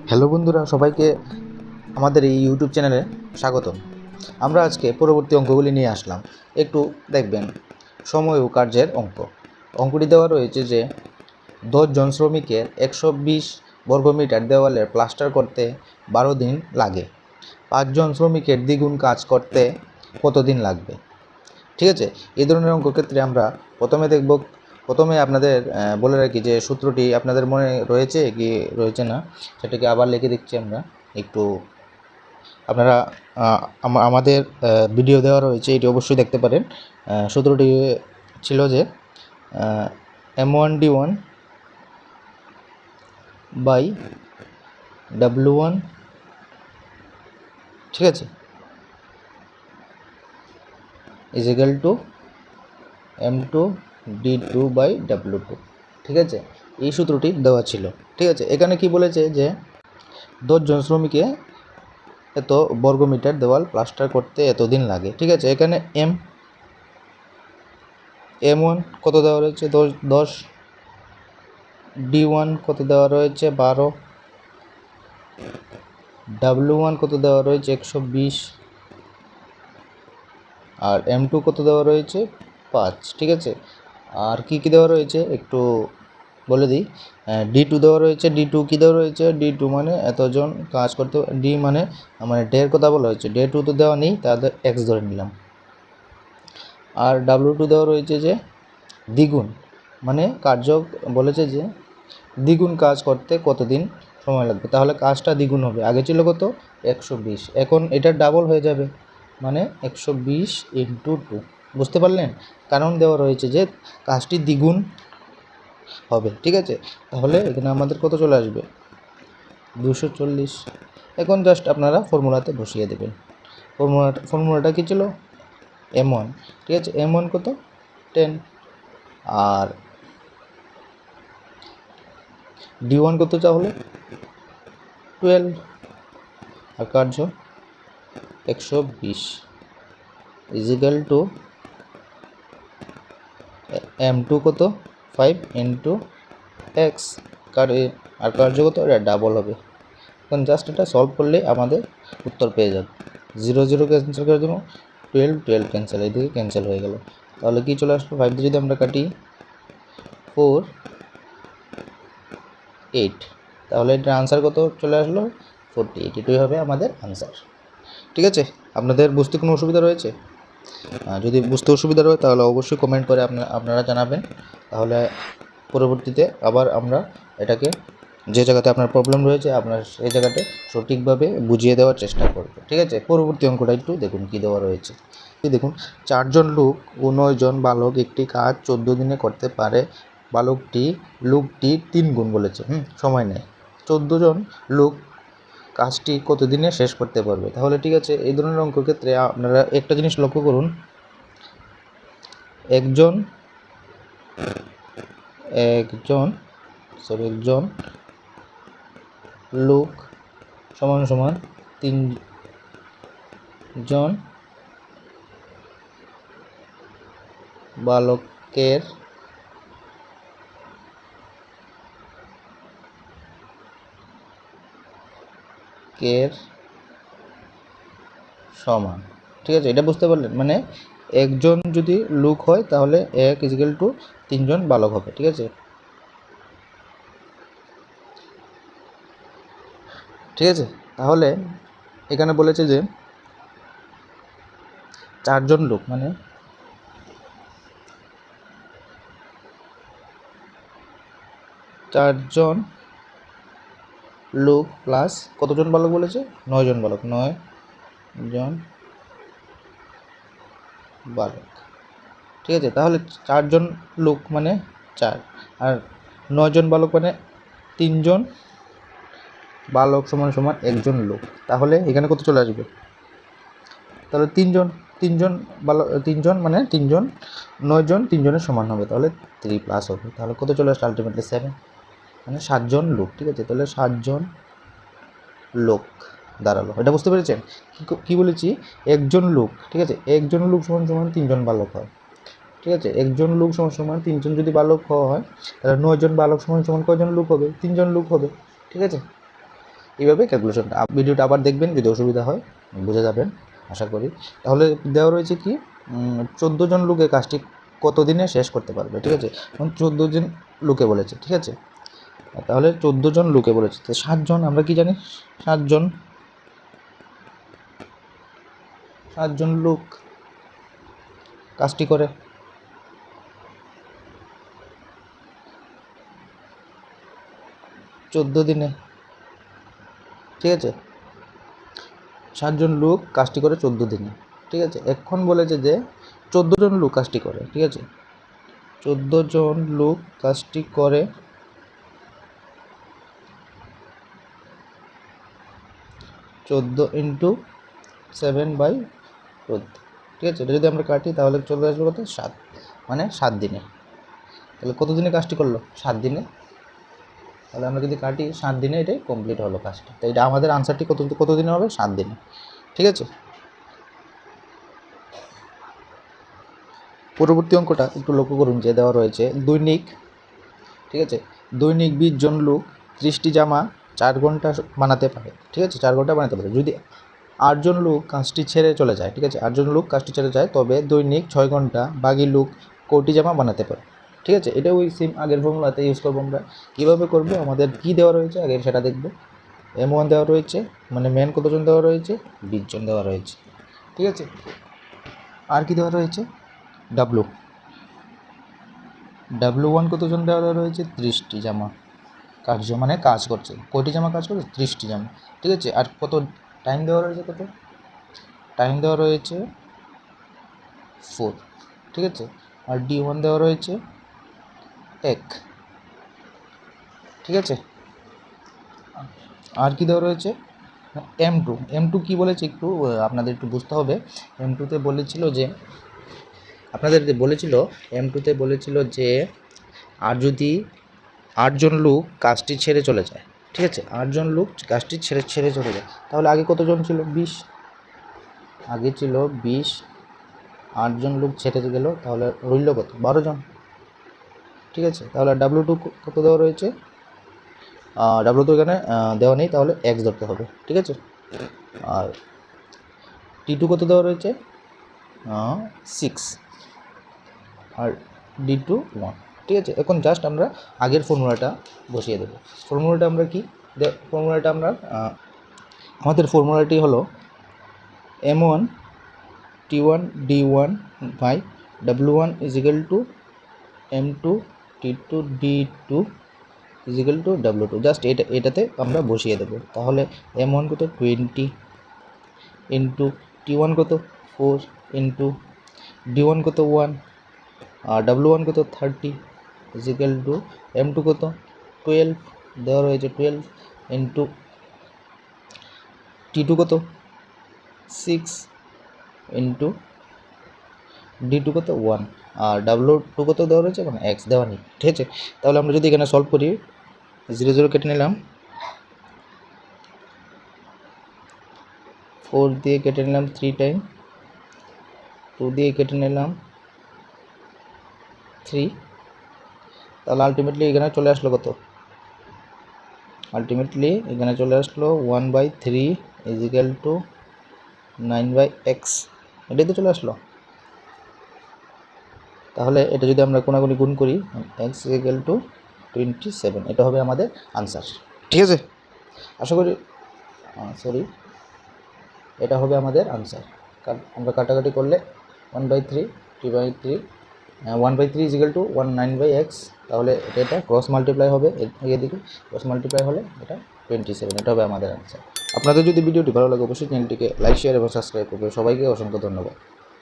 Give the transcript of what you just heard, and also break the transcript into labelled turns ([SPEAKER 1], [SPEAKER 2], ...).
[SPEAKER 1] Hello বন্ধুরা, সবাইকে আমাদের এই ইউটিউব চ্যানেলে স্বাগতম। আমরা আজকে পরবর্তী অঙ্কগুলি নিয়ে আসলাম। একটু দেখবেন সময় ও কার্যের অঙ্কটি দেওয়া রয়েছে যে 10 জন শ্রমিকের 120 বর্গমিটার দেওয়ালের প্লাস্টার করতে 12 দিন লাগে। 5 জন শ্রমিকের দ্বিগুণ কাজ করতে কত দিন লাগবে? ঠিক আছে, এই ধরনের অঙ্ক ক্ষেত্রে আমরা প্রথমে আপনাদের বলে রাখি যে সূত্রটি আপনাদের মনে রয়েছে কি রয়েছে না সেটাকে আবার লিখে দিচ্ছি আমরা। একটু আপনারা আমাদের ভিডিও দেওয়া রয়েছে, এটি অবশ্যই দেখতে পারেন। সূত্রটি ছিল যে M1D1 বাই W1, ঠিক আছে, is equal two M2D2 by W2, ঠিক আছে। এই সূত্রটি দেওয়া ছিল, ঠিক আছে। এখানে কি বলেছে যে 10 জন শ্রমিকে এত বর্গমিটার দেওয়াল প্লাস্টার করতে এতদিন লাগে, ঠিক আছে। এখানে M1 কত দেওয়া রয়েছে 10, D1 কত দেওয়া রয়েছে 12, W1 কত দেওয়া রয়েছে 120, আর M2 কত দেওয়া রয়েছে 5, ঠিক আছে। আর কি দেওয়া রয়েছে একটু বলে দিই। D2 দেওয়া রয়েছে। D2 কি দেওয়া রয়েছে? D2 মানে এতজন কাজ করতে, ডি মানে ডের কথা বলা হয়েছে, ডে2 তো দেওয়া নেই, তাদের এক্স ধরে নিলাম। আর W2 দেওয়া রয়েছে যে দ্বিগুণ, মানে কার্য বলেছে যে দ্বিগুণ কাজ করতে কতদিন সময় লাগবে, তাহলে কাজটা দ্বিগুণ হবে। আগে ছিল কত? 120, এখন এটা ডাবল হয়ে যাবে, মানে 120 ইন্টু 2। বুঝতে পারলেন? কারণ দেওয়া রয়েছে যে কাজটি দ্বিগুণ হবে, ঠিক আছে। তাহলে এখানে আমাদের কত চলে আসবে? 240। এখন জাস্ট আপনারা ফর্মুলাতে বসিয়ে দেবেন। ফর্মুলাটা কী ছিল? M1, ঠিক আছে। M1 কত? 10, আর D1 কত তাহলে? 12, আর কার্য 120 ইজ ইকুয়াল টু M2 কত? 5 ইন্টু এক্স, আর কার্য কত? এটা ডাবল হবে। এখন জাস্ট এটা সলভ করলে আমাদের উত্তর পেয়ে যাবে। 0 0 ক্যান্সেল করে দেবো, 12 12 ক্যান্সেল, এইদিকে ক্যান্সেল হয়ে গেল। তাহলে কি চলে আসলো? 5 দিয়ে যদি আমরা কাটি 4 8, তাহলে এটার আনসার কত চলে আসলো? 48। এটাই হবে আমাদের আনসার, ঠিক আছে। আপনাদের বুঝতে কোনো অসুবিধা রয়েছে? যদি বুঝতে অসুবিধা রয় তাহলে অবশ্যই কমেন্ট করে আপনারা জানাবেন। তাহলে পরবর্তীতে আবার আমরা এটাকে যে জায়গাতে আপনার প্রবলেম রয়েছে আপনার সেই জায়গাতে সঠিকভাবে বুঝিয়ে দেওয়ার চেষ্টা করব, ঠিক আছে। পরবর্তী অঙ্কটা একটু দেখুন কী দেওয়া রয়েছে। দেখুন, 4 জন লোক ও 9 জন বালক একটি কাজ 14 দিনে করতে পারে। লোকটি 3 গুণ বলেছে, সময় নেয়। 14 জন লোক কাজটি কত দিনে শেষ করতে পারবে? তাহলে ঠিক আছে, এই ধরনের অঙ্কের ক্ষেত্রে আপনারা একটা জিনিস লক্ষ্য করুন। একজন লোক সমান সমান 3 জন বালকের সমান, ঠিক আছে। এটা বুঝতে পারলেন? মানে একজন যদি লোক হয় তাহলে 1 ইকুয়াল টু 3 জন বালক হবে, ঠিক আছে। ঠিক আছে, তাহলে এখানে বলেছে যে 4 জন লোক, মানে 4 জন লোক প্লাস কতজন বালক বলেছে? 9 জন বালক, 9 জন বালক, ঠিক আছে। তাহলে 4 জন লোক মানে 4, আর 9 জন বালক মানে 3 জন বালক সমান সমান একজন লোক। তাহলে এখানে কত চলে আসবে? তাহলে 3 জন বালক, 3 জন মানে 3 জন, 9 জন 3 জনের সমান হবে, তাহলে 3 প্লাস হবে। তাহলে কত চলে আসবে? আলটিমেটলি 7, মানে 7 জন লোক, ঠিক আছে। তাহলে 7 জন লোক দাঁড়ালো। এটা বুঝতে পেরেছেন? কি বলেছি? একজন লোক, ঠিক আছে। একজন লোক সমান সমান 3 জন বালক হয়, ঠিক আছে। একজন লোক সমান সমান 3 জন যদি বালক হয়, তাহলে 9 জন বালক সমান সমান কয়জন লোক হবে? 3 জন লোক হবে, ঠিক আছে। এইভাবে ক্যালকুলেশনটা। ভিডিওটা আবার দেখবেন, যদি অসুবিধা হয় বুঝে যাবেন আশা করি। তাহলে দেওয়া রয়েছে কি 14 জন লোকে কাজটি কত দিনে শেষ করতে পারবে, ঠিক আছে। 14 জন লোকে বলেছে, ঠিক আছে। তাহলে 14 জন লোকে বলেছে, তো 7 জন আমরা কি জানি, 7 জন লোক কাজটি করে। চোদ্দ দিনে, ঠিক আছে। 7 জন লোক কাজটি করে 14 দিনে, ঠিক আছে। এখন বলেছে যে 14 জন লোক কাজটি করে, ঠিক আছে। 14 জন লোক কাজটি করে 14 ইন্টু 7/14, ঠিক আছে। এটা যদি আমরা কাটি তাহলে চলে আসবে কত, 7, মানে 7 দিনে। তাহলে কত দিনে কাজটি করলো, 7 দিনে। তাহলে আমরা যদি কাটি 7 দিনে এটাই কমপ্লিট হলো কাজটা। তো এটা আমাদের আনসারটি কত দিনে হবে, 7 দিনে, ঠিক আছে। পরবর্তী অঙ্কটা একটু লক্ষ্য করুন, যে দেওয়া রয়েছে দৈনিক, ঠিক আছে। দৈনিক 20 জন লোক 30টি জামা 4 ঘন্টা বানাতে পারে, ঠিক আছে। 4 ঘন্টা বানাতে পারে। যদি 8 জন লোক কাজটি ছেড়ে চলে যায়, ঠিক আছে। 8 জন লোক কাজটি ছেড়ে যায়, তবে দৈনিক 6 ঘন্টা বাকি লোক কোটি জামা বানাতে পারে, ঠিক আছে। এটা ওই সেম আগের ফর্মুলাতে ইউজ করবো আমরা। কীভাবে করবো, আমাদের কী দেওয়া রয়েছে আগে সেটা দেখবো। M1 দেওয়া রয়েছে, মানে ম্যান কতজন দেওয়া রয়েছে, 20 জন দেওয়া রয়েছে, ঠিক আছে। আর কি দেওয়া রয়েছে, W1 কতজন দেওয়া রয়েছে, 30টি জামা মানে কাজ করছে। কয়টি জামা কাজ করছে, 30টি জামা, ঠিক আছে। আর কত টাইম দেওয়া রয়েছে, কত টাইম দেওয়া রয়েছে, 4, ঠিক আছে। আর D1 দেওয়া রয়েছে 1, ঠিক আছে। আর কি দেওয়া রয়েছে, M2 কি বলেছে একটু আপনাদের একটু বুঝতে হবে। M2তে বলেছিল যে M2তে বলেছিল যে আর যদি 8 জন লোক কাজটি ছেড়ে চলে যায়, ঠিক আছে। 8 জন লোক কাজটি ছেড়ে চলে যায়, তাহলে আগে কতজন ছিল, 20, আগে ছিল 20, 8 জন লোক ছেড়ে গেল, তাহলে রইল কত, 12 জন, ঠিক আছে। তাহলে W2 কত দেওয়া রয়েছে, W2 এখানে দেওয়া নেই, তাহলে X ধরতে হবে, ঠিক আছে। আর T2 কত দেওয়া রয়েছে, 6, আর D2 1, ঠিক আছে। এখন জাস্ট আমরা আগের ফর্মুলাটা বসিয়ে দেবো। ফর্মুলাটা আমরা কি, আমাদের ফর্মুলাটি হলো M1 T1 D1 by W1 is equal to M2 T2 D2 is equal to W2। Just এটাতে আমরা বসিয়ে দেবো। তাহলে M1 কত, 20 ইন্টু T1 কত, 4 ইন্টু D1 কত, 1, আর W1 কত, 30 ইজ ইকুয়াল টু M2 কত, 12 দেওয়া রয়েছে, 12 ইন্টু T2 কত, 6 ইন্টু D2 কত, 1, আর W2 কত দেওয়া রয়েছে, মানে X দেওয়া নেই, ঠিক আছে। তাহলে আমরা যদি এখানে সলভ করি, 0 0 কেটে নিলাম, 4 দিয়ে কেটে নিলাম 3 টাইম, 2 দিয়ে কেটে নিলাম 3, তাহলে আলটিমেটলি এখানে চলে আসলো কত, এখানে চলে আসলো 1/3 ইজ ইকুয়াল টু 9/x, এটাই তো চলে আসলো। তাহলে এটা যদি আমরা কোনাকুনি গুণ করি, x ইজ ইকুয়াল টু 27, এটা হবে আমাদের আনসার, ঠিক আছে। আশা করি এটা হবে আমাদের আনসার। আমরা কাটাকাটি করলে 1/3 2/3 1/3 ইজ ইকুয়াল টু 9/x, তাহলে এটা ক্রস মাল্টিপ্লাই হবে, এদিকে ক্রস মাল্টিপ্লাই হলে এটা 27, এটা হবে আমাদের আনসার। আপনাদের যদি ভিডিওটি ভালো লাগে অবশ্যই চ্যানেলটিকে লাইক, শেয়ার এবং সাবস্ক্রাইব করবে। সবাইকে অসংখ্য ধন্যবাদ।